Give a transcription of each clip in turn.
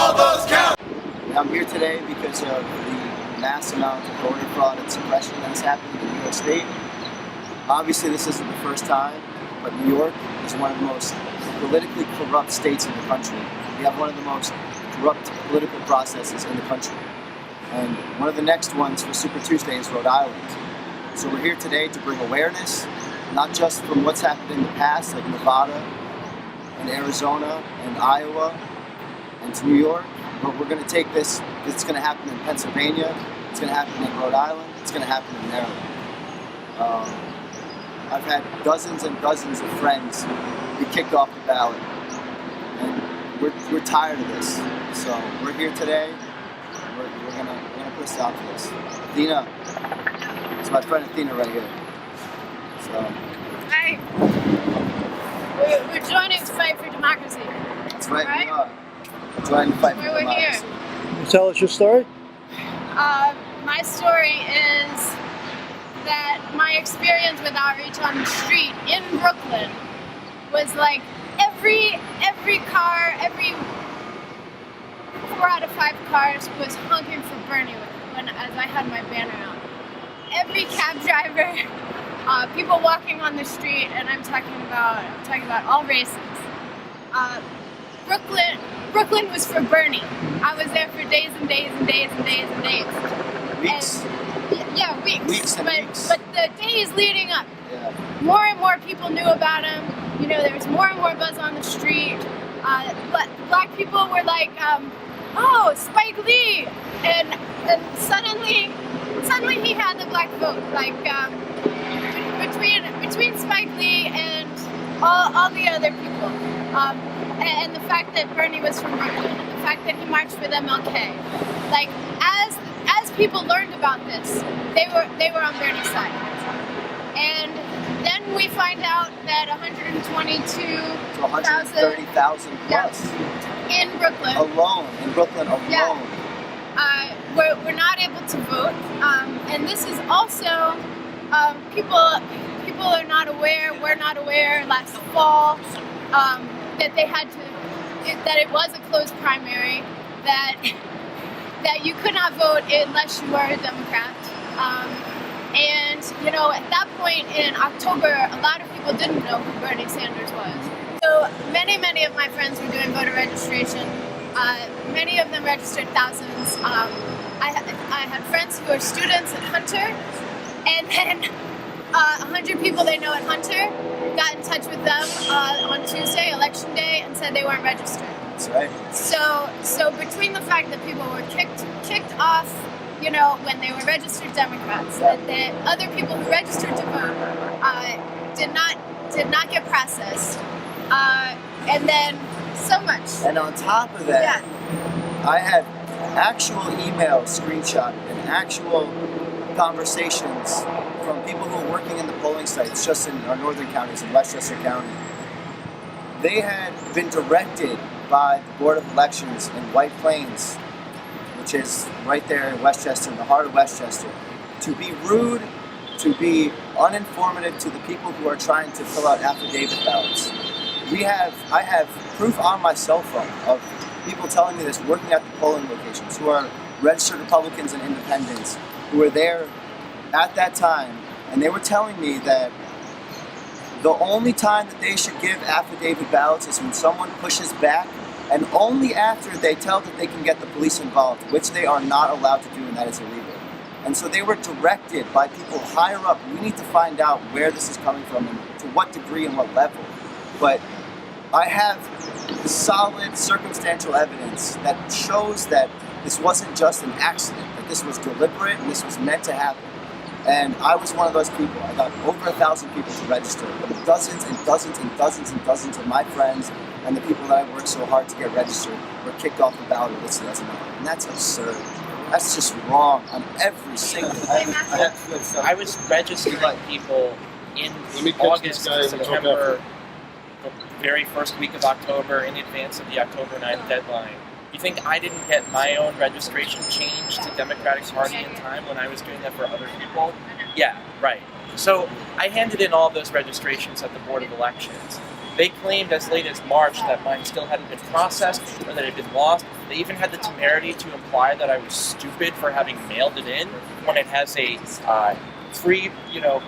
all votes count. I'm here today because of the mass amount of voter fraud and suppression that's happening in New York State. Obviously, this isn't the first time, but New York is one of the most politically corrupt states in the country. We have one of the most corrupt political processes in the country. And one of the next ones for Super Tuesday is Rhode Island. So we're here today to bring awareness, not just from what's happened in the past, like Nevada and Arizona and Iowa and to New York, but we're going to take this. It's going to happen in Pennsylvania, it's going to happen in Rhode Island, it's going to happen in Maryland. I've had dozens and dozens of friends be kicked off the ballot, and we're tired of this. So we're here today. We're gonna put a stop to this. Athena, it's my friend Athena right here. So. Hi. We're joining to fight for democracy. That's right. We are joining to fight for democracy. We're here. Can you tell us your story? My story is that my experience with outreach on the street in Brooklyn was like every car, every 4 out of 5 cars was honking for Bernie as I had my banner out. Every cab driver, people walking on the street, and I'm talking about all races. Brooklyn was for Bernie. I was there for days and days and days and days and days. Weeks. Yeah, weeks. Weeks and weeks. But the days leading up, yeah. More and more people knew about him. You know, there was more and more buzz on the street. But black people were like, oh, Spike Lee, and suddenly he had the black vote. Like between Spike Lee and all the other people, and the fact that Bernie was from Brooklyn, and the fact that he marched with MLK, like as people learned about this, they were on Bernie's side. And then we find out that 130,000 plus in Brooklyn alone. Yeah. We're not able to vote, and this is also people are not aware. We're not aware. Last fall, that it was a closed primary, that you could not vote unless you were a Democrat. And, you know, at that point in October, a lot of people didn't know who Bernie Sanders was. So many of my friends were doing voter registration. Many of them registered thousands. I had friends who are students at Hunter, and then 100 people they know at Hunter got in touch with them on Tuesday, election day, and said they weren't registered. That's right. So between the fact that people were kicked off, you know, when they were registered Democrats, that the other people who registered to vote did not get processed, and then so much. And on top of that, yeah. I had actual email screenshot and actual conversations from people who are working in the polling sites just in our northern counties in Westchester County. They had been directed by the Board of Elections in White Plains, which is right there in Westchester, in the heart of Westchester, to be rude, to be uninformative to the people who are trying to fill out affidavit ballots. I have proof on my cell phone of people telling me this, working at the polling locations, who are registered Republicans and Independents, who were there at that time, and they were telling me that the only time that they should give affidavit ballots is when someone pushes back, and only after they tell that they can get the police involved, which they are not allowed to do, and that is illegal. And so they were directed by people higher up. We need to find out where this is coming from and to what degree and what level. But I have solid circumstantial evidence that shows that this wasn't just an accident, that this was deliberate and this was meant to happen. And I was one of those people. I got over 1,000 people to register, but dozens and dozens and dozens and dozens of my friends and the people that I worked so hard to get registered were kicked off the ballot listed as a no. And that's absurd. That's just wrong on every single I was registering people in August, September, the very first week of October, in advance of the October 9th deadline. You think I didn't get my own registration changed to Democratic Party in time when I was doing that for other people? Yeah, right. So I handed in all those registrations at the Board of Elections. They claimed as late as March that mine still hadn't been processed or that it had been lost. They even had the temerity to imply that I was stupid for having mailed it in when it has a free,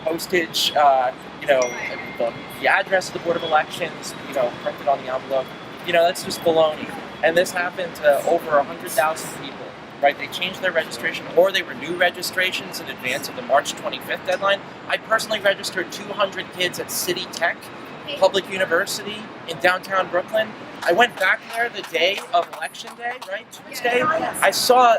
postage, the address of the Board of Elections, printed on the envelope. That's just baloney. And this happened to over 100,000 people. Right, they changed their registration, or they renew registrations in advance of the March 25th deadline. I personally registered 200 kids at City Tech Public University in downtown Brooklyn. I went back there the day of election day, right, Tuesday. I saw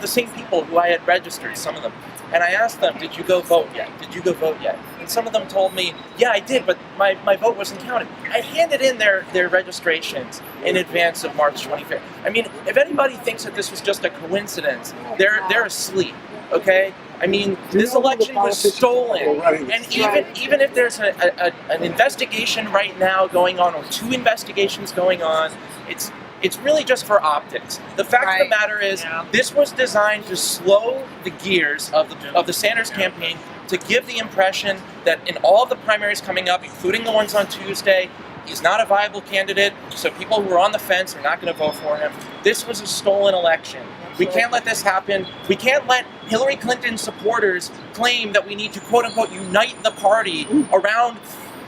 the same people who I had registered, some of them, and I asked them, "Did you go vote yet? Did you go vote yet?" And some of them told me, "Yeah, I did, but my vote wasn't counted." I handed in their registrations in advance of March 25th. I mean, if anybody thinks that this was just a coincidence, they're asleep. Okay. I mean, this election was stolen, and even if there's an investigation right now going on, or two investigations going on, it's really just for optics. The fact of the matter is, this was designed to slow the gears of the Sanders campaign, to give the impression that in all of the primaries coming up, including the ones on Tuesday, he's not a viable candidate, so people who are on the fence are not going to vote for him. This was a stolen election. We can't let this happen. We can't let Hillary Clinton supporters claim that we need to, quote-unquote, unite the party around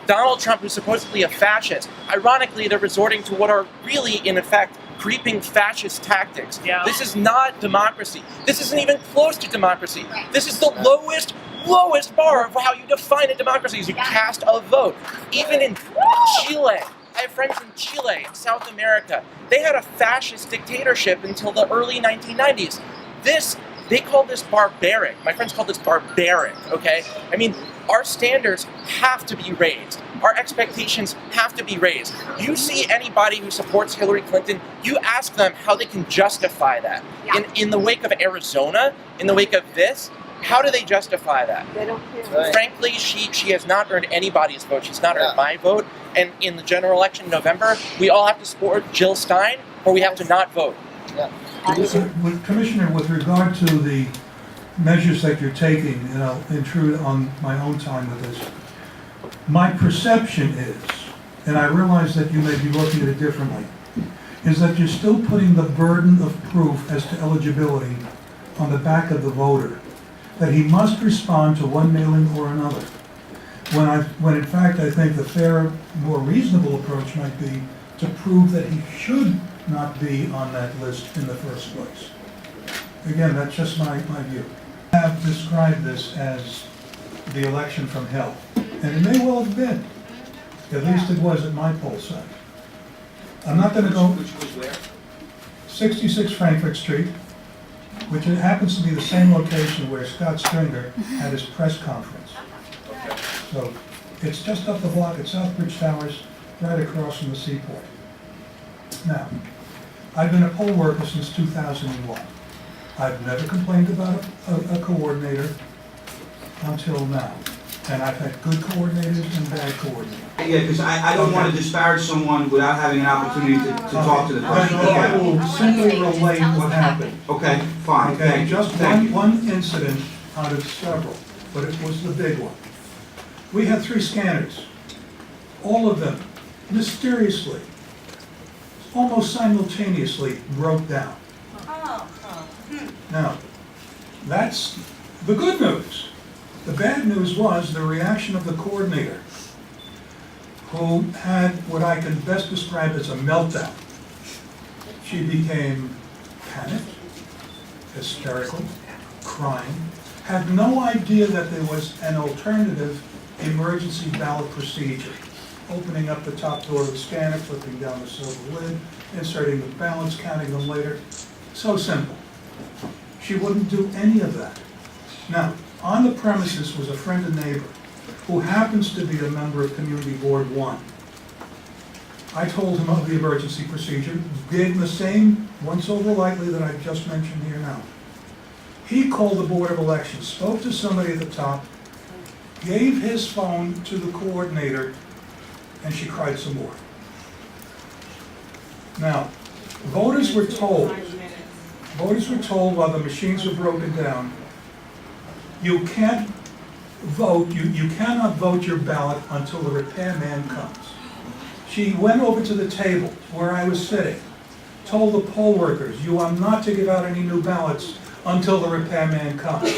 Donald Trump, who's supposedly a fascist. Ironically, they're resorting to what are really, in effect, creeping fascist tactics. Yeah. This is not democracy. This isn't even close to democracy. This is the lowest bar of how you define a democracy, is you cast a vote. Even in Chile, I have friends in Chile, in South America. They had a fascist dictatorship until the early 1990s. They call this barbaric. My friends call this barbaric, okay? I mean, our standards have to be raised. Our expectations have to be raised. You see anybody who supports Hillary Clinton, you ask them how they can justify that. Yeah. In the wake of Arizona, in the wake of this, how do they justify that? They don't care. Frankly, she has not earned anybody's vote. She's not earned my vote. And in the general election in November, we all have to support Jill Stein, or we have to not vote. Yeah. Commissioner, with regard to the measures that you're taking, and I'll intrude on my own time with this, my perception is, and I realize that you may be looking at it differently, is that you're still putting the burden of proof as to eligibility on the back of the voter, that he must respond to one mailing or another. When in fact I think the fair, more reasonable approach might be to prove that he should not be on that list in the first place. Again, that's just my view. I have described this as the election from hell, and it may well have been. At least it was at my poll site. I'm not going to go. Which was where? 66 Frankfurt Street, which happens to be the same location where Scott Stringer had his press conference. Okay. So it's just up the block at Southbridge Towers, right across from the seaport. Now, I've been a poll worker since 2001. I've never complained about a coordinator until now. And I've had good coordinators and bad coordinators. Yeah, because I don't want to disparage someone without having an opportunity to talk to the person. I will simply relate what happened. Okay, fine. Okay, Thank you. just Thank you. one incident out of several, but it was the big one. We had 3 scanners. All of them, mysteriously, almost simultaneously, broke down. Now, that's the good news. The bad news was the reaction of the coordinator, who had what I can best describe as a meltdown. She became panicked, hysterical, crying, had no idea that there was an alternative emergency ballot procedure. Opening up the top door of the scanner, flipping down the silver lid, inserting the ballots, counting them later. So simple. She wouldn't do any of that. Now, on the premises was a friend and neighbor who happens to be a member of Community Board 1. I told him of the emergency procedure, gave him the same once-over lightly that I just mentioned here now. He called the Board of Elections, spoke to somebody at the top, gave his phone to the coordinator, and she cried some more. Now, voters were told while the machines were broken down, you can't vote, you cannot vote your ballot until the repairman comes. She went over to the table where I was sitting, told the poll workers, you are not to give out any new ballots until the repairman comes.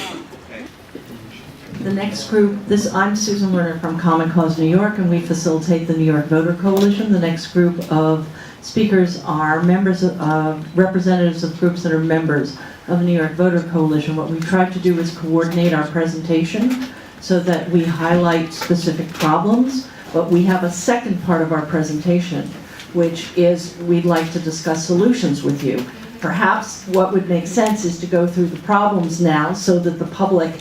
The next group, I'm Susan Werner from Common Cause New York, and we facilitate the New York Voter Coalition. The next group of speakers are representatives of groups that are members of the New York Voter Coalition. What we tried to do is coordinate our presentation so that we highlight specific problems, but we have a second part of our presentation, which is we'd like to discuss solutions with you. Perhaps what would make sense is to go through the problems now so that the public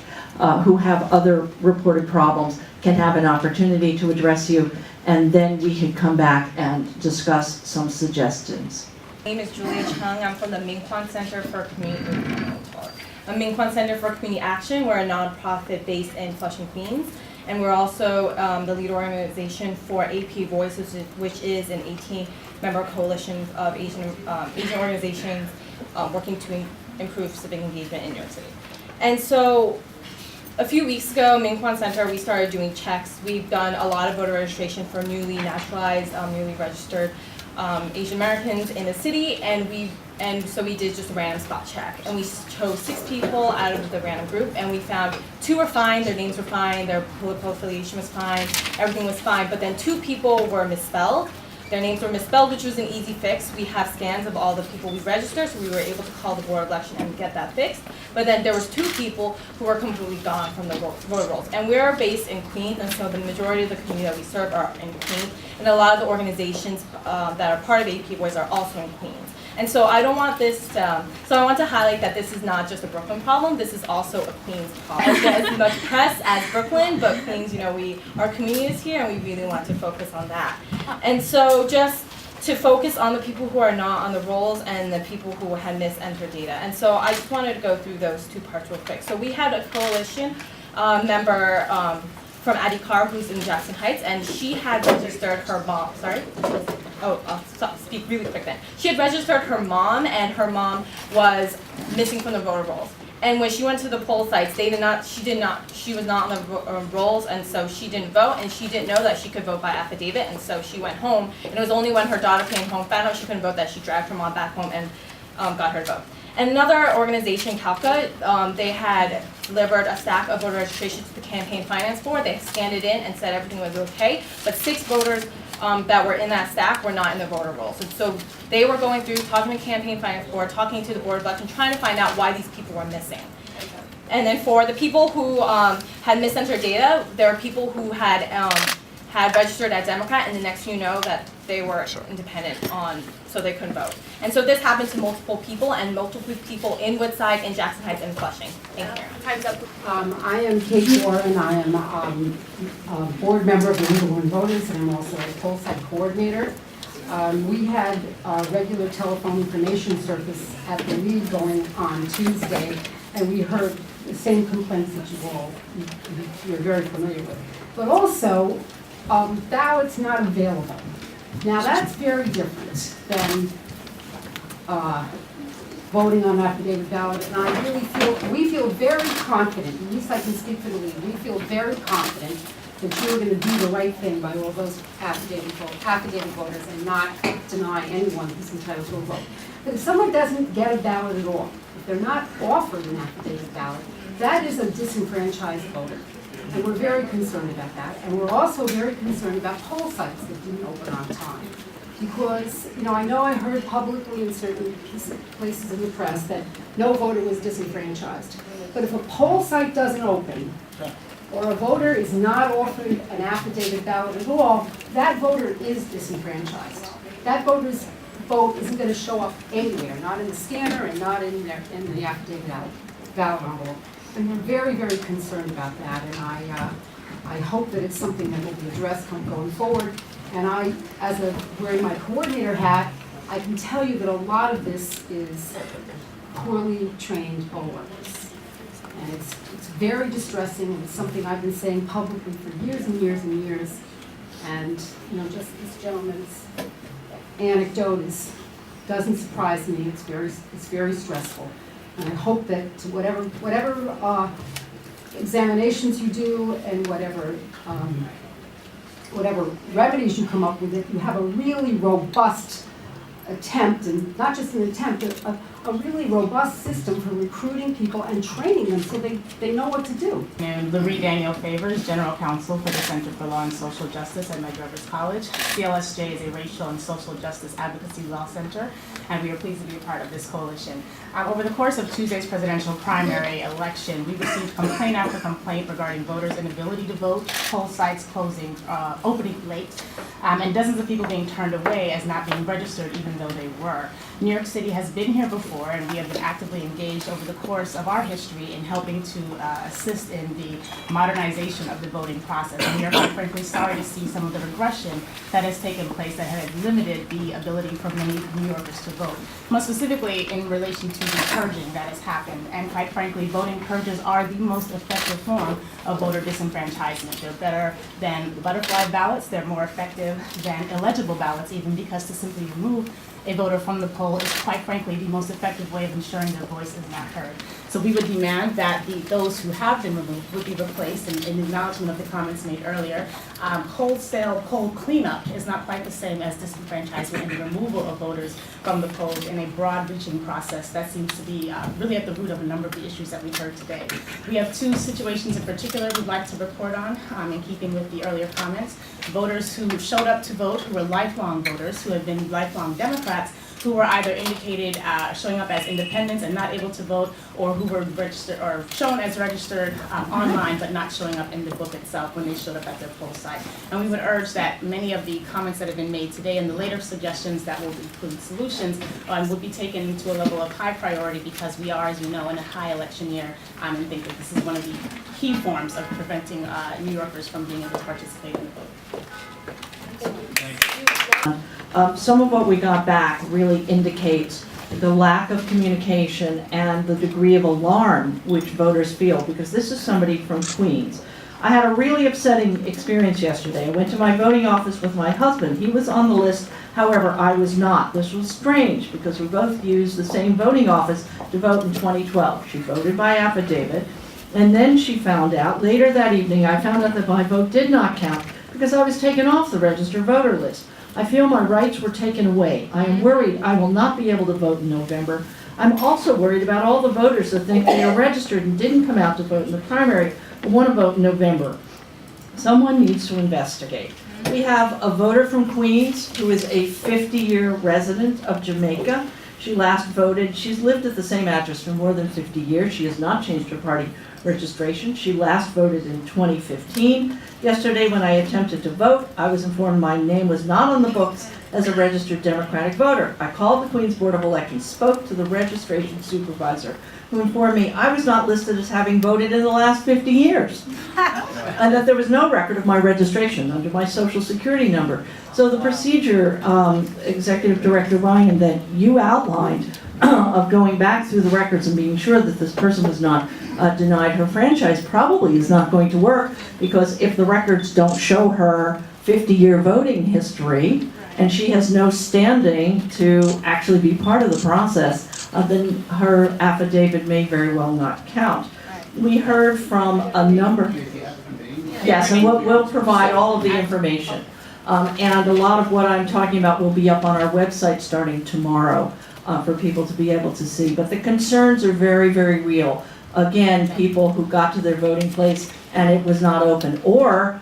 who have other reported problems can have an opportunity to address you, and then we can come back and discuss some suggestions. My name is Julia Chung. I'm from the Minkwon Center for Community Action. We're a nonprofit based in Flushing, Queens, and we're also the lead organization for AP Voices, which is an 18-member coalition of Asian organizations working to improve civic engagement in New York City. And so, a few weeks ago, Minkwon Center, we started doing checks. We've done a lot of voter registration for newly naturalized, newly registered Asian Americans in the city, and so we did just a random spot check. And we chose 6 people out of the random group, and we found 2 were fine, their names were fine, their political affiliation was fine, everything was fine, but then 2 people were misspelled. Their names were misspelled, which was an easy fix. We have scans of all the people we registered, so we were able to call the board of election and get that fixed. But then there was 2 people who were completely gone from the voter rolls. And we're based in Queens, and so the majority of the community that we serve are in Queens. And a lot of the organizations that are part of AP Voice are also in Queens. And so I don't want this, so I want to highlight that this is not just a Brooklyn problem, this is also a Queens problem. Get as much press as Brooklyn, but Queens, our community is here and we really want to focus on that. And so just to focus on the people who are not on the rolls and the people who had misentered data. And so I just wanted to go through those 2 parts real quick. So we had a coalition member from Addie Carr, who's in Jackson Heights, and she had registered her mom, I'll speak really quick then. She had registered her mom, and her mom was missing from the voter rolls. And when she went to the poll sites, she was not on the rolls, and so she didn't vote, and she didn't know that she could vote by affidavit, and so she went home, and it was only when her daughter came home, found out she couldn't vote, that she dragged her mom back home and got her to vote. And another organization, Calca, they had delivered a stack of voter registration to the Campaign Finance Board. They scanned it in and said everything was okay, but 6 voters that were in that stack were not in the voter rolls. And so they were going through, talking to the Campaign Finance Board, talking to the Board of Election, trying to find out why these people were missing. And then for the people who had misentered data, there are people who had registered as Democrat, and the next thing you know that they were independent so they couldn't vote. And so this happened to multiple people, and multiple people in Woodside, in Jackson Heights, and Flushing. Thank you. Time's up. I am Kate Warren. I am a board member of the League of Women Voters, and I'm also a poll site coordinator. We had a regular telephone information service at the League going on Tuesday, and we heard the same complaints that you're very familiar with. But also, ballots not available. Now that's very different than voting on an affidavit ballot, and I really we feel very confident, at least I can speak for the League, we feel very confident that you're going to do the right thing by all those affidavit voters and not deny anyone who's entitled to a vote. But if someone doesn't get a ballot at all, if they're not offered an affidavit ballot, that is a disenfranchised voter. And we're very concerned about that. And we're also very concerned about poll sites that didn't open on time. Because, I know I heard publicly in certain places in the press that no voter was disenfranchised. But if a poll site doesn't open, or a voter is not offered an affidavit ballot at all, that voter is disenfranchised. That voter's vote isn't going to show up anywhere, not in the scanner and not in the affidavit ballot envelope. And we're very, very concerned about that, and I hope that it's something that will be addressed going forward. And wearing my coordinator hat, I can tell you that a lot of this is poorly trained poll workers. And it's very distressing, and it's something I've been saying publicly for years and years and years. And, just this gentleman's anecdote doesn't surprise me. It's very stressful. And I hope that whatever examinations you do and whatever whatever remedies you come up with, if you have a really robust attempt, and not just an attempt, a really robust system for recruiting people and training them so they know what to do. And Larry Daniel Favors, General Counsel for the Center for Law and Social Justice at Medgar Evers College. CLSJ is a racial and social justice advocacy law center, and we are pleased to be a part of this coalition. Over the course of Tuesday's presidential primary election, we received complaint after complaint regarding voters' inability to vote, poll sites closing, opening late, and dozens of people being turned away as not being registered even though they were. New York City has been here before, and we have been actively engaged over the course of our history in helping to assist in the modernization of the voting process. And we are quite frankly sorry to see some of the regression that has taken place that has limited the ability for many New Yorkers to vote. Most specifically in relation to the purging that has happened. And quite frankly, voting purges are the most effective form of voter disenfranchisement. They're better than butterfly ballots. They're more effective than illegible ballots, even because to simply remove a voter from the poll is quite frankly the most effective way of ensuring their voice is not heard. So we would demand that those who have been removed would be replaced, and in acknowledgement of the comments made earlier, wholesale poll cleanup is not quite the same as disenfranchisement and the removal of voters from the polls in a broad-reaching process that seems to be really at the root of a number of the issues that we've heard today. We have two situations in particular we'd like to report on in keeping with the earlier comments. Voters who showed up to vote, who were lifelong voters, who have been lifelong Democrats, who were either indicated showing up as independents and not able to vote, or who were registered or shown as registered online but not showing up in the book itself when they showed up at their poll site. And we would urge that many of the comments that have been made today and the later suggestions that will include solutions would be taken to a level of high priority, because we are, as you know, in a high election year, and think that this is one of the key forms of preventing New Yorkers from being able to participate in the vote. Some of what we got back really indicates the lack of communication and the degree of alarm which voters feel, because this is somebody from Queens. I had a really upsetting experience yesterday. I went to my voting office with my husband. He was on the list, however, I was not. This was strange because we both used the same voting office to vote in 2012. She voted by affidavit, and then she found out, later that evening, I found out that my vote did not count because I was taken off the registered voter list. I feel my rights were taken away. I am worried I will not be able to vote in November. I'm also worried about all the voters that think they are registered and didn't come out to vote in the primary but want to vote in November. Someone needs to investigate. We have a voter from Queens who is a 50-year resident of Jamaica. She last voted, she's lived at the same address for more than 50 years. She has not changed her party registration. She last voted in 2015. Yesterday, when I attempted to vote, I was informed my name was not on the books as a registered Democratic voter. I called the Queens Board of Elections, spoke to the registration supervisor, who informed me I was not listed as having voted in the last 50 years, and that there was no record of my registration under my Social Security number. So the procedure, Executive Director Ryan, that you outlined of going back through the records and being sure that this person was not denied her franchise probably is not going to work, because if the records don't show her 50-year voting history and she has no standing to actually be part of the process, then her affidavit may very well not count. We heard from a number, yes, and we'll provide all of the information. And a lot of what I'm talking about will be up on our website starting tomorrow for people to be able to see. But the concerns are very, very real. Again, people who got to their voting place and it was not open. Or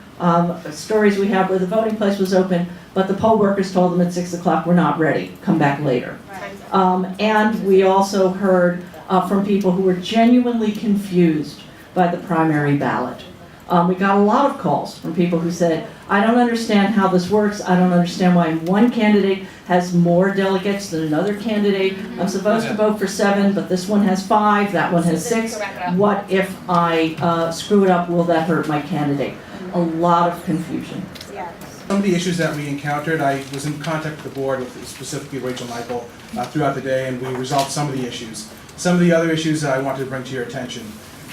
stories we have where the voting place was open, but the poll workers told them at 6 o'clock, we're not ready, come back later. And we also heard from people who were genuinely confused by the primary ballot. We got a lot of calls from people who said, I don't understand how this works. I don't understand why one candidate has more delegates than another candidate. I'm supposed to vote for 7, but this one has 5, that one has 6. What if I screw it up? Will that hurt my candidate? A lot of confusion. Some of the issues that we encountered, I was in contact with the board, with specifically Rachel Michael, throughout the day, and we resolved some of the issues. Some of the other issues that I wanted to bring to your attention.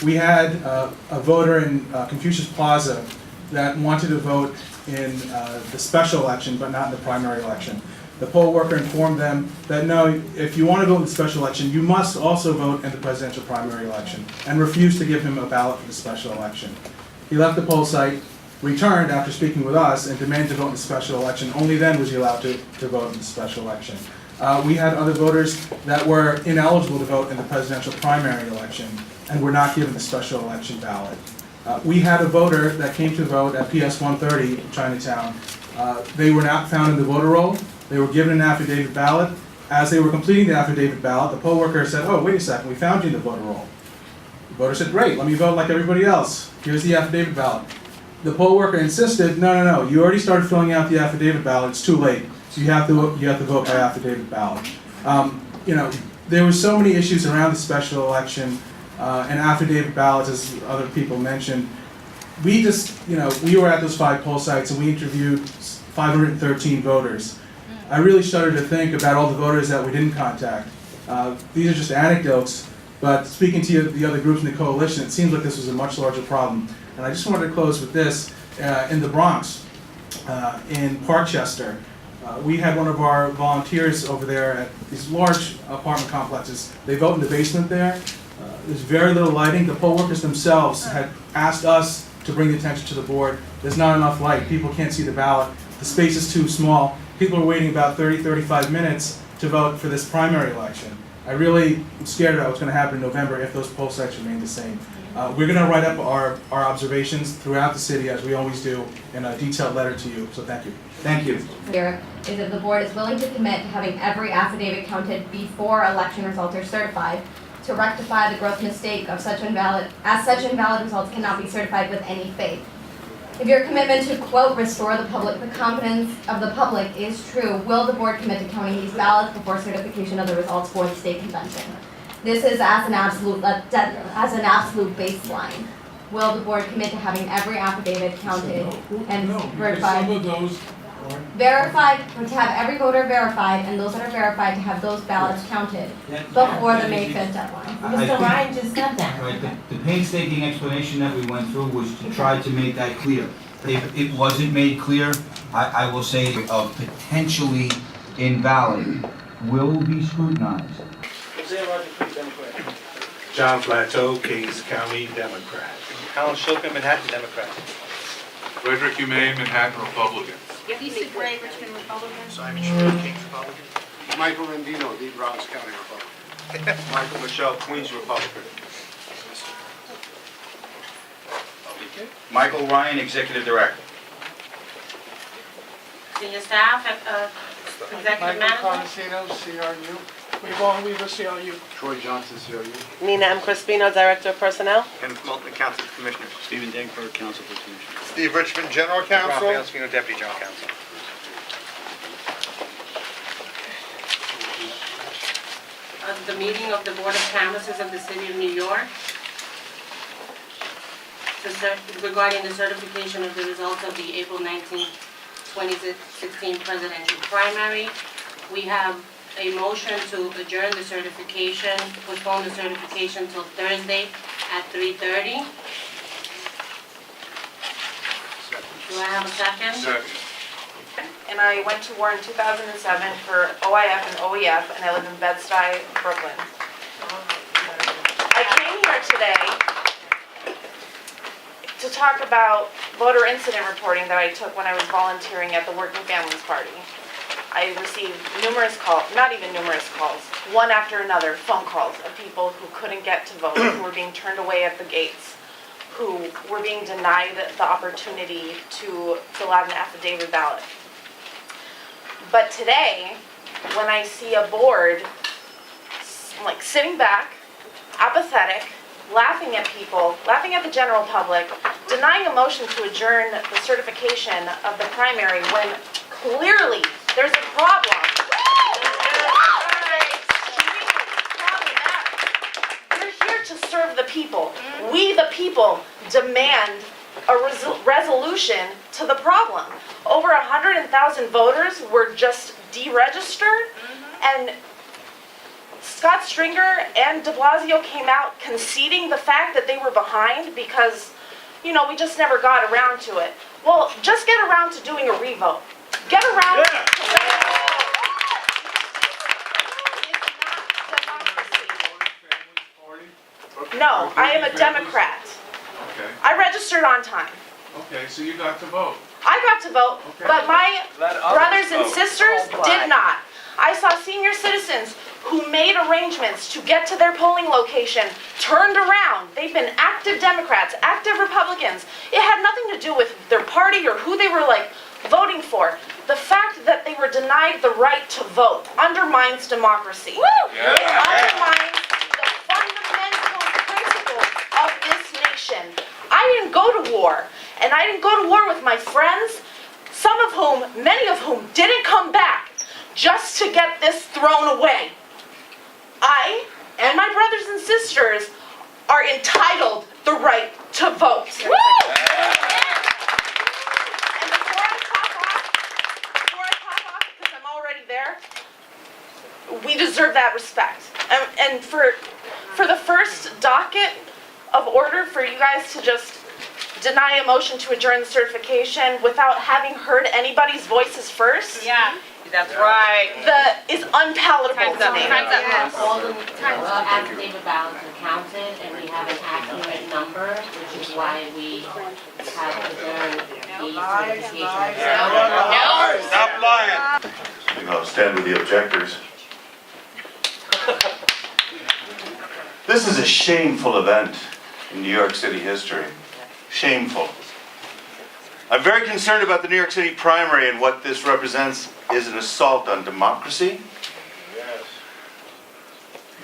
We had a voter in Confucius Plaza that wanted to vote in the special election, but not in the primary election. The poll worker informed them that no, if you want to vote in the special election, you must also vote in the presidential primary election, and refused to give him a ballot for the special election. He left the poll site, returned after speaking with us and demanded to vote in the special election. Only then was he allowed to vote in the special election. We had other voters that were ineligible to vote in the presidential primary election and were not given the special election ballot. We had a voter that came to vote at PS 130 in Chinatown. They were not found in the voter roll. They were given an affidavit ballot. As they were completing the affidavit ballot, the poll worker said, "Oh, wait a second, we found you in the voter roll." The voter said, "Great, let me vote like everybody else. Here's the affidavit ballot." The poll worker insisted, no, you already started filling out the affidavit ballot, it's too late. So you have to vote by affidavit ballot. There were so many issues around the special election and affidavit ballots, as other people mentioned. We were at those 5 poll sites and we interviewed 513 voters. I really shudder to think about all the voters that we didn't contact. These are just anecdotes, but speaking to the other groups in the coalition, it seems like this was a much larger problem. And I just wanted to close with this. In the Bronx, in Parkchester, we had one of our volunteers over there at these large apartment complexes. They vote in the basement there. There's very little lighting. The poll workers themselves had asked us to bring the attention to the board. There's not enough light. People can't see the ballot. The space is too small. People are waiting about 30-35 minutes to vote for this primary election. I really am scared about what's going to happen in November if those poll sites remain the same. We're going to write up our observations throughout the city, as we always do, in a detailed letter to you. So thank you. Thank you. Here is if the board is willing to commit to having every affidavit counted before election results are certified, to rectify the gross mistake of such invalid results cannot be certified with any faith. If your commitment to, quote, restore the confidence of the public is true, will the board commit to counting these ballots before certification of the results for the state convention? This is as an absolute baseline. Will the board commit to having every affidavit counted and verified? Some of those Verified, to have every voter verified, and those that are verified to have those ballots counted before the May 5th deadline. Mr. Ryan just said that. Right, the painstaking explanation that we went through was to try to make that clear. If it wasn't made clear, I will say potentially invalid will be scrutinized. John Plateau, Kings County Democrat. Alan Shulkin, Manhattan Democrat. Frederick Humane, Manhattan Republican. Lisa Gray, Richmond Republican. Simon Schmidt, Kings Republican. Michael Rendino, the Bronx County Republican. Michael Michelle, Queens Republican. Michael Ryan, Executive Director. Senior staff, executive Michael manager. Conisino, CRU. Yvonne Weaver, CRU. Troy Johnson, CRU. Nina M. Crispino, Director of Personnel. Kenneth Moulton, Council of Commissioners. Stephen Dankford, Council of Commissioners. Steve Richmond, General Counsel. Raphael Spino, Deputy General Counsel. The meeting of the Board of Canvassers of the City of New York regarding the certification of the results of the April 19, 2016 presidential primary. We have a motion to adjourn the certification, postpone the certification till Thursday at 3:30. Do I have a second? Second. And I went to war in 2007 for OIF and OEF, and I live in Bed-Stuy, Brooklyn. I came here today to talk about voter incident reporting that I took when I was volunteering at the Working Families Party. I received numerous calls, not even numerous calls, one after another, phone calls of people who couldn't get to vote, who were being turned away at the gates, who were being denied the opportunity to fill out an affidavit ballot. But today, when I see a board like sitting back, apathetic, laughing at people, laughing at the general public, denying a motion to adjourn the certification of the primary when clearly there's a problem. We're here to serve the people. We, the people, demand a resolution to the problem. Over 100,000 voters were just deregistered, and Scott Stringer and de Blasio came out conceding the fact that they were behind because, we just never got around to it. Well, just get around to doing a revote. Get around to No, I am a Democrat. Okay. I registered on time. Okay, so you got to vote. I got to vote, but my brothers and sisters did not. I saw senior citizens who made arrangements to get to their polling location, turned around. They've been active Democrats, active Republicans. It had nothing to do with their party or who they were voting for. The fact that they were denied the right to vote undermines democracy. It undermines the fundamental principles of this nation. I didn't go to war, and I didn't go to war with my friends, many of whom didn't come back just to get this thrown away. I and my brothers and sisters are entitled the right to vote. And before I pop off, because I'm already there, we deserve that respect. And for the first docket of order, for you guys to just deny a motion to adjourn the certification without having heard anybody's voices first. Yeah, that's right. Is unpalatable to me. All the affidavit ballots are counted, and we have an accurate number, which is why we have adjourned the certification. Stop lying. I'll stand with the objectors. This is a shameful event in New York City history. Shameful. I'm very concerned about the New York City primary, and what this represents is an assault on democracy. Yes.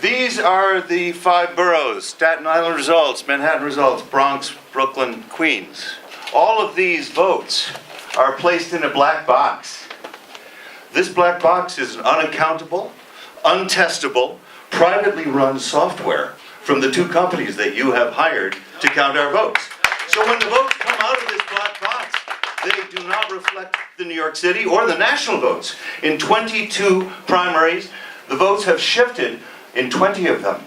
These are the 5 boroughs: Staten Island results, Manhattan results, Bronx, Brooklyn, Queens. All of these votes are placed in a black box. This black box is an unaccountable, untestable, privately run software from the 2 companies that you have hired to count our votes. So when the votes come out of this black box, they do not reflect the New York City or the national votes. In 22 primaries, the votes have shifted in 20 of them.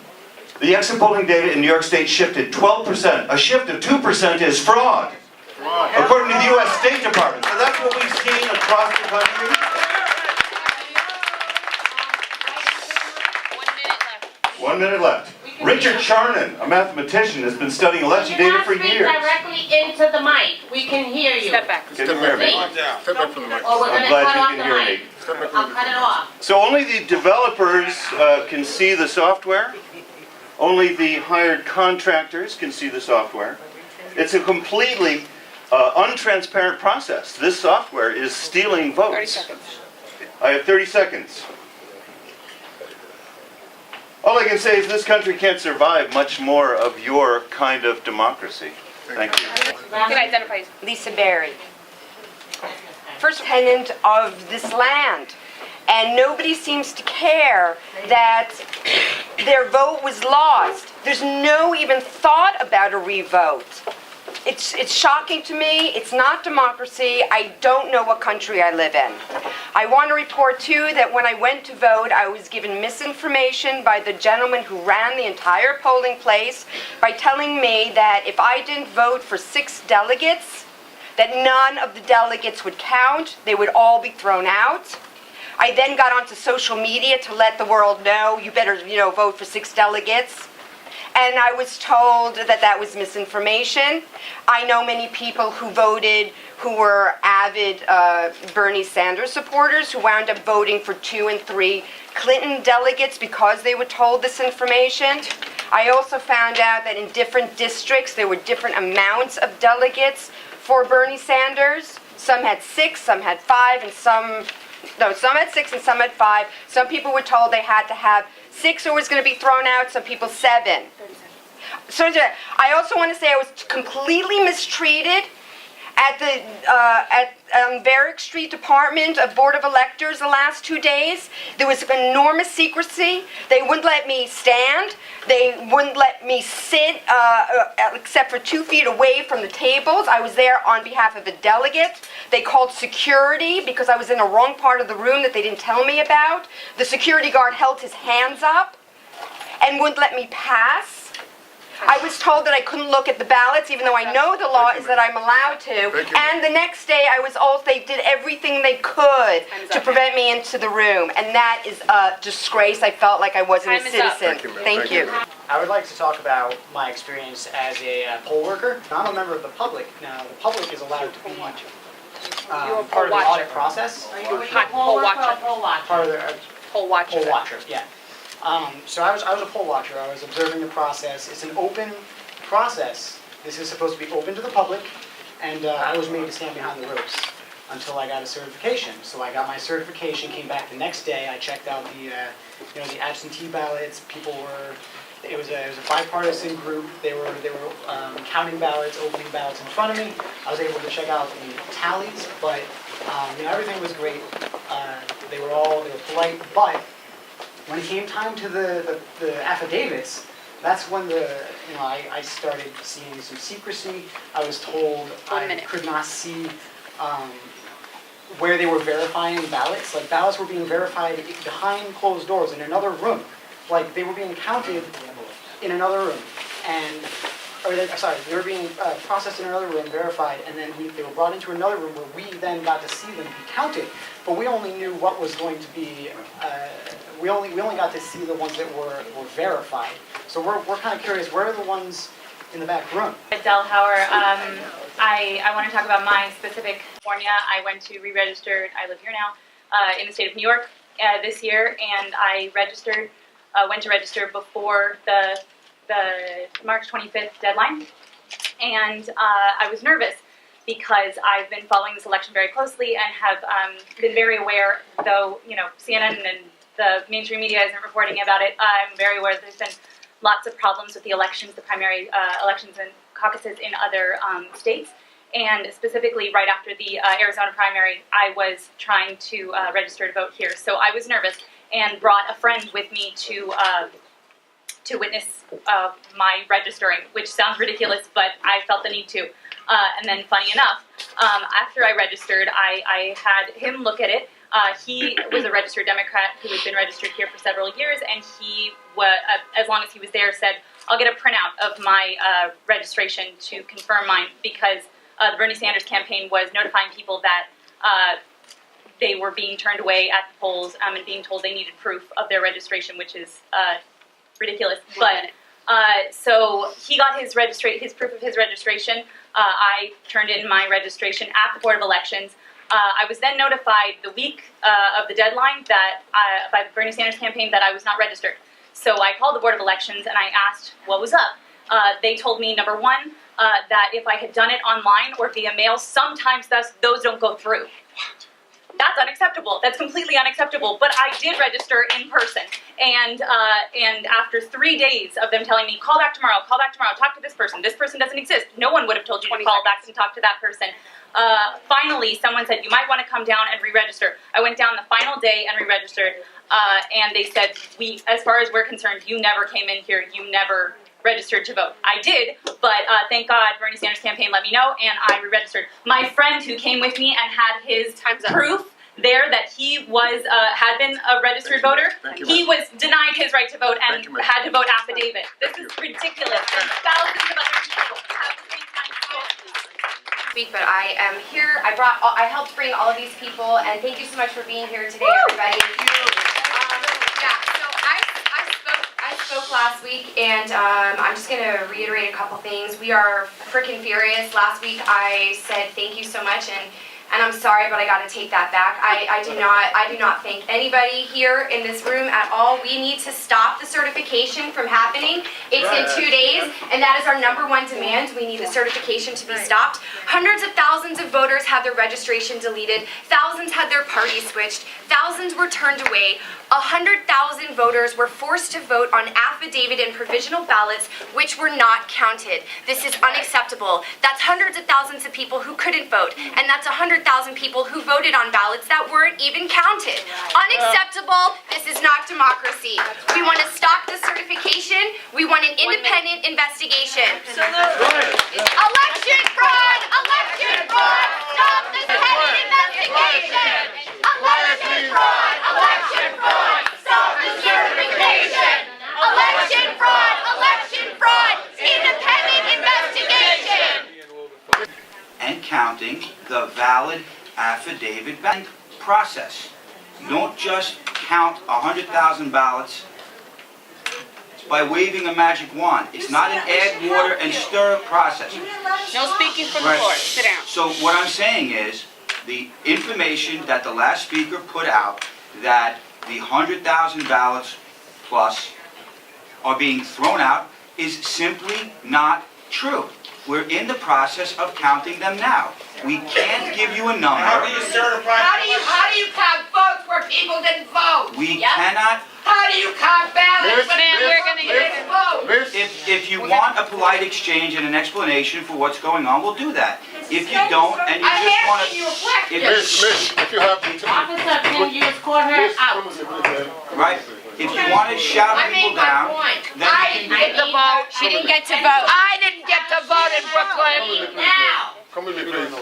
The exit polling data in New York State shifted 12%. A shift of 2% is fraud, according to the U.S. State Department. So that's what we've seen across the country. 1 minute left. Richard Charnan, a mathematician, has been studying election data for years. You cannot speak directly into the mic. We can hear you. Step back. Can you hear me? Step back from the mic. Or we're going I'm to glad cut you off can the hear mic. me. I'll cut it off. So only the developers can see the software. Only the hired contractors can see the software. It's a completely untransparent process. This software is stealing votes. 30 seconds. I have 30 seconds. All I can say is this country can't survive much more of your kind of democracy. Thank you. You can identify yourself. Lisa Berry, first tenant of this land. And nobody seems to care that their vote was lost. There's no even thought about a revote. It's shocking to me. It's not democracy. I don't know what country I live in. I want to report, too, that when I went to vote, I was given misinformation by the gentleman who ran the entire polling place by telling me that if I didn't vote for 6 delegates, that none of the delegates would count. They would all be thrown out. I then got onto social media to let the world know, you better, vote for 6 delegates. And I was told that that was misinformation. I know many people who voted who were avid Bernie Sanders supporters who wound up voting for 2 and 3 Clinton delegates because they were told this information. I also found out that in different districts there were different amounts of delegates for Bernie Sanders. Some had 6, some had 5, and some had 6 and some had 5. Some people were told they had to have 6 or was going to be thrown out, some people 7. So I also want to say I was completely mistreated at the Varick Street Department of Board of Electors the last 2 days. There was enormous secrecy. They wouldn't let me stand. They wouldn't let me sit except for 2 feet away from the tables. I was there on behalf of a delegate. They called security because I was in the wrong part of the room that they didn't tell me about. The security guard held his hands up and wouldn't let me pass. I was told that I couldn't look at the ballots, even though I know the law is that I'm allowed to. And the next day, they did everything they could to prevent me into the room. And that is a disgrace. I felt like I wasn't a citizen. Thank you. I would like to talk about my experience as a poll worker. I'm a member of the public. Now, the public is allowed to be part of the audit process. Are you a poll watcher? Part of the Poll watcher. poll watcher, yeah. So I was a poll watcher. I was observing the process. It's an open process. This is supposed to be open to the public, and I was made to stand behind the ropes until I got a certification. So I got my certification, came back the next day. I checked out the the absentee ballots. People were. It was a bipartisan group. They were counting ballots, opening ballots in front of me. I was able to check out the tallies, but everything was great. They were polite, but when it came time to the affidavits, that's when I started seeing some secrecy. I was told I could not see where they were verifying ballots. Like ballots were being verified behind closed doors in another room. Like they were being counted in another room, they were being processed in another room, verified, and then they were brought into another room where we then got to see them be counted. But we only knew what was going to be. We only got to see the ones that were verified. So we're kind of curious. Where are the ones in the back room? Adele Hauer. I want to talk about my specific California. I went to re-register. I live here now in the state of New York this year, and I registered. Went to register before the March 25th deadline, and I was nervous because I've been following this election very closely and have been very aware, though CNN and the mainstream media isn't reporting about it. I'm very aware that there's been lots of problems with the elections, the primary elections and caucuses in other states. And specifically, right after the Arizona primary, I was trying to register to vote here. So I was nervous and brought a friend with me to witness my registering, which sounds ridiculous, but I felt the need to. And then, funny enough, after I registered, I had him look at it. He was a registered Democrat who had been registered here for several years, and he, as long as he was there, said, I'll get a printout of my registration to confirm mine, because the Bernie Sanders campaign was notifying people that they were being turned away at the polls and being told they needed proof of their registration, which is ridiculous. But so he got his proof of his registration. I turned in my registration at the Board of Elections. I was then notified the week of the deadline that by the Bernie Sanders campaign that I was not registered. So I called the Board of Elections and I asked what was up. They told me, number one, that if I had done it online or via mail, sometimes those don't go through. That's unacceptable. That's completely unacceptable. But I did register in person, and after 3 days of them telling me, call back tomorrow, talk to this person doesn't exist. No one would have told you to call back and talk to that person. Finally, someone said, you might want to come down and re-register. I went down the final day and re-registered, and they said, as far as we're concerned, you never came in here, you never registered to vote. I did, but thank God Bernie Sanders campaign let me know, and I re-registered. My friend who came with me and had his proof there that he was had been a registered voter, he was denied his right to vote and had to vote affidavit. This is ridiculous. And thousands of other people have the same kind of Speak, but I am here. I helped bring all of these people, and thank you so much for being here today, everybody. I spoke last week, and I'm just going to reiterate a couple things. We are freaking furious. Last week I said thank you so much, and I'm sorry, but I got to take that back. I do not thank anybody here in this room at all. We need to stop the certification from happening. It's in 2 days, and that is our ¡1 demand. We need the certification to be stopped. Hundreds of thousands of voters had their registration deleted. Thousands had their party switched. Thousands were turned away. 100,000 voters were forced to vote on affidavit and provisional ballots which were not counted. This is unacceptable. That's hundreds of thousands of people who couldn't vote, and that's 100,000 people who voted on ballots that weren't even counted. Unacceptable. This is not democracy. We want to stop the certification. We want an independent investigation. Election fraud! Election fraud! Stop this petty investigation! Election fraud! Election fraud! Stop the certification! Election fraud! Election fraud! Independent investigation! And counting the valid affidavit ballot process. You don't just count 100,000 ballots by waving a magic wand. It's not an add water and stir process. No speaking from the Right. floor. Sit down. So what I'm saying is, the information that the last speaker put out, that the 100,000 ballots plus are being thrown out, is simply not true. We're in the process of counting them now. We can't give you a number. How do you certify? How do you count votes where people didn't vote? We cannot. How do you count ballots when we're gonna people didn't vote? If you want a polite exchange and an explanation for what's going on, we'll do that. If you don't, and you I'm just want asking you a question. Miss, if you have to. Officer, can you escort her out? Right? If you want to shout I people made my down, point. then I you didn't get to vote. She didn't get to vote. I didn't get to vote in Brooklyn. Now. Come with me, please.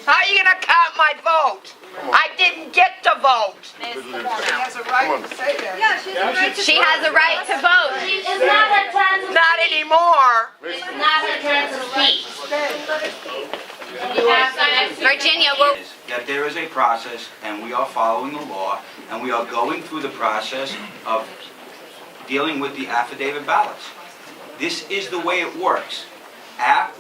How are you gonna count my vote? I didn't get to vote. has a right to say that. Yeah, she has a right to She has a right to vote. It's not her turn to Not anymore. It's not her turn to speak. Virginia, we're is that there is a process, and we are following the law, and we are going through the process of dealing with the affidavit ballots. This is the way it works.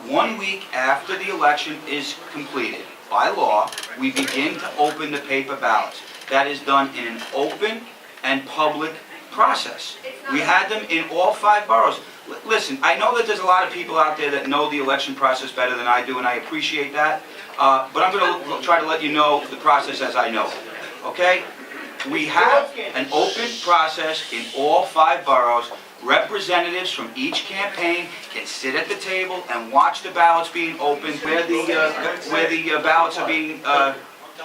1 week after the election is completed, by law, we begin to open the paper ballots. That is done in an open and public process. We had them in all 5 boroughs. Listen, I know that there's a lot of people out there that know the election process better than I do, and I appreciate that. But I'm going to try to let you know the process as I know it. Okay? We have an open process in all 5 boroughs. Representatives from each campaign can sit at the table and watch the ballots being opened, where the ballots are being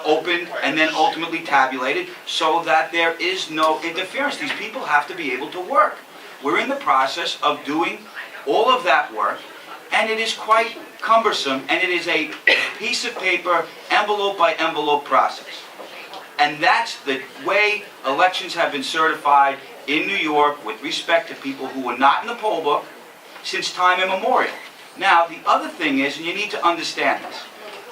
opened and then ultimately tabulated, so that there is no interference. These people have to be able to work. We're in the process of doing all of that work, and it is quite cumbersome, and it is a piece of paper, envelope by envelope process. And that's the way elections have been certified in New York with respect to people who were not in the poll book since time immemorial. Now, the other thing is, and you need to understand this,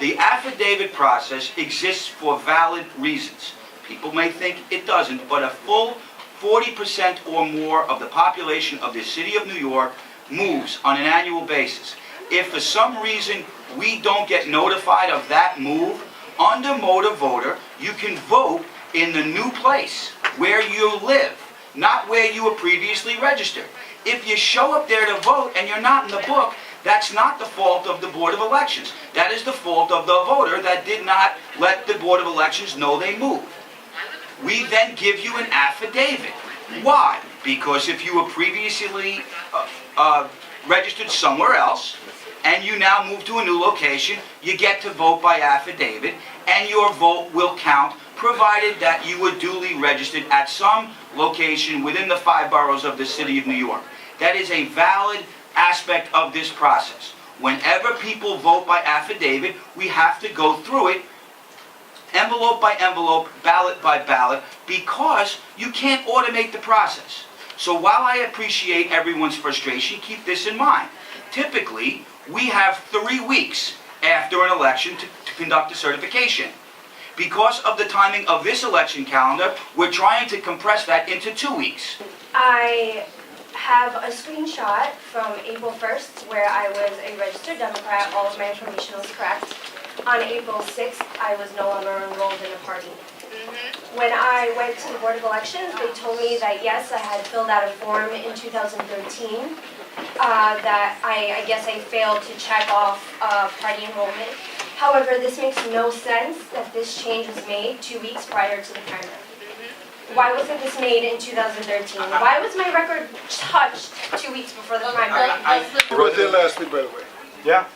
the affidavit process exists for valid reasons. People may think it doesn't, but a full 40% or more of the population of the city of New York moves on an annual basis. If for some reason we don't get notified of that move, under Motor Voter, you can vote in the new place where you live, not where you were previously registered. If you show up there to vote and you're not in the book, that's not the fault of the Board of Elections. That is the fault of the voter that did not let the Board of Elections know they moved. We then give you an affidavit. Why? Because if you were previously registered somewhere else, and you now move to a new location, you get to vote by affidavit, and your vote will count, provided that you were duly registered at some location within the 5 boroughs of the city of New York. That is a valid aspect of this process. Whenever people vote by affidavit, we have to go through it envelope by envelope, ballot by ballot, because you can't automate the process. So while I appreciate everyone's frustration, keep this in mind. Typically, we have 3 weeks after an election to conduct a certification. Because of the timing of this election calendar, we're trying to compress that into 2 weeks. I have a screenshot from April 1st where I was a registered Democrat. All of my information was correct. On April 6th, I was no longer enrolled in a party. When I went to the Board of Elections, they told me that yes, I had filled out a form in 2013, that I guess I failed to check off party enrollment. However, this makes no sense that this change was made 2 weeks prior to the primary. Why wasn't this made in 2013? Why was my record touched 2 weeks before the primary? You were there last week, by the way. Yeah,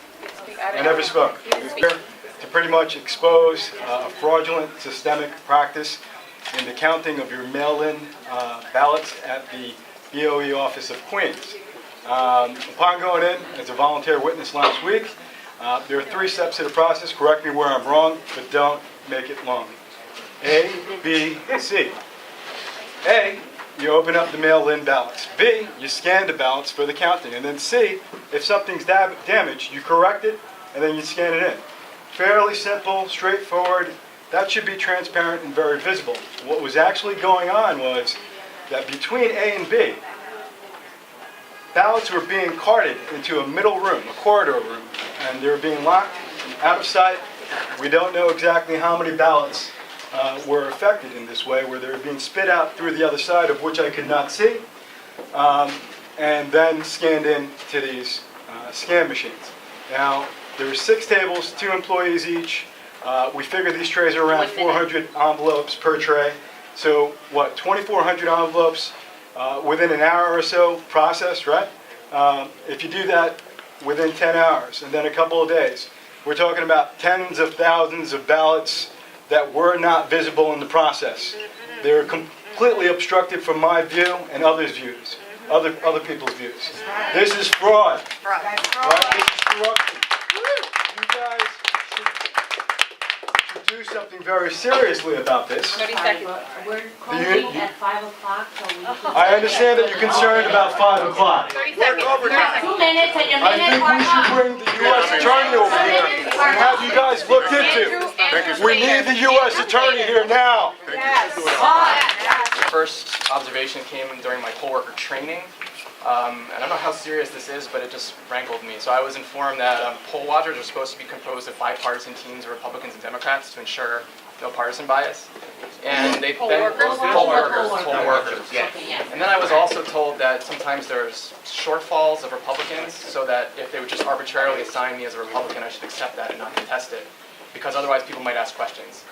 I never spoke. Here to pretty much expose a fraudulent systemic practice in the counting of your mail-in ballots at the BOE office of Queens. Upon going in as a volunteer witness last week, there are 3 steps to the process. Correct me where I'm wrong, but don't make it long. A, B, C. A, you open up the mail-in ballots. B, you scan the ballots for the counting. And then C, if something's damaged, you correct it, and then you scan it in. Fairly simple, straightforward. That should be transparent and very visible. What was actually going on was that between A and B, ballots were being carted into a middle room, a corridor room, and they were being locked out of sight. We don't know exactly how many ballots were affected in this way, where they were being spit out through the other side, of which I could not see, and then scanned in to these scan machines. Now, there were 6 tables, 2 employees each. We figured these trays are around 400 envelopes per tray. So, what, 2,400 envelopes within an hour or so processed, right? If you do that within 10 hours and then a couple of days, we're talking about tens of thousands of ballots that were not visible in the process. They're completely obstructed from my view and others' views, other people's views. This is fraud. Right? This is corruption. You guys should do something very seriously about this. 30 seconds. We're closing at 5 o'clock, so we should... I understand that you're concerned about 5 o'clock. 30 seconds. 2 minutes and your I minute think we should bring the U.S. Attorney over here and have you guys looked into. We need the U.S. Attorney here now. First observation came during my poll worker training. I don't know how serious this is, but it just rankled me. So I was informed that poll watchers are supposed to be composed of bipartisan teams of Republicans and Democrats to ensure no partisan bias. And they poll workers. Yeah. And then I was also told that sometimes there's shortfalls of Republicans, so that if they would just arbitrarily assign me as a Republican, I should accept that and not contest it, because otherwise people might ask questions.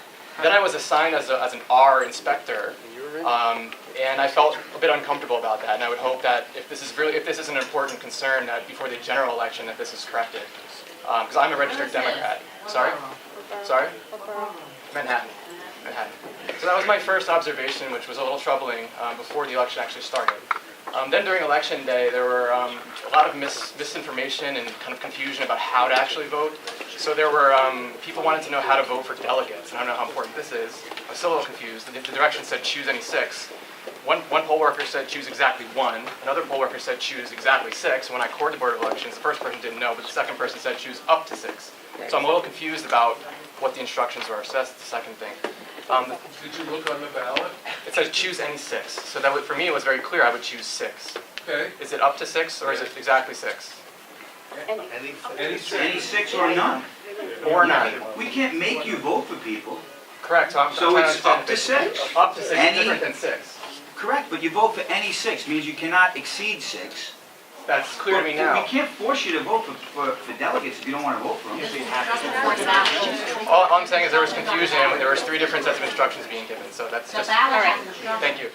Then I was assigned as an R inspector, and I felt a bit uncomfortable about that. And I would hope that if this is an important concern, that before the general election, that this is corrected. Because I'm a registered Democrat. Sorry? Manhattan. So that was my first observation, which was a little troubling before the election actually started. Then during election day, there were a lot of misinformation and kind of confusion about how to actually vote. So there were people wanted to know how to vote for delegates, and I don't know how important this is. I was still a little confused. The direction said choose any 6. One poll worker said choose exactly 1. Another poll worker said choose exactly 6. When I called the Board of Elections, the first person didn't know, but the second person said choose up to 6. So I'm a little confused about what the instructions were. So that's the second thing. Did you look on the ballot? It says choose any 6. So that for me it was very clear I would choose 6. Okay. Is it up to 6 or is it exactly 6? Any 6 or none. Or none. We can't make you vote for people. Correct. So it's up to 6. Up to 6 is different than 6. Correct, but you vote for any 6 means you cannot exceed 6. That's clear to me now. We can't force you to vote for delegates if you don't want to vote for them. All I'm saying is there was confusion and there was 3 different sets of instructions being given. So that's just... All right. Thank you.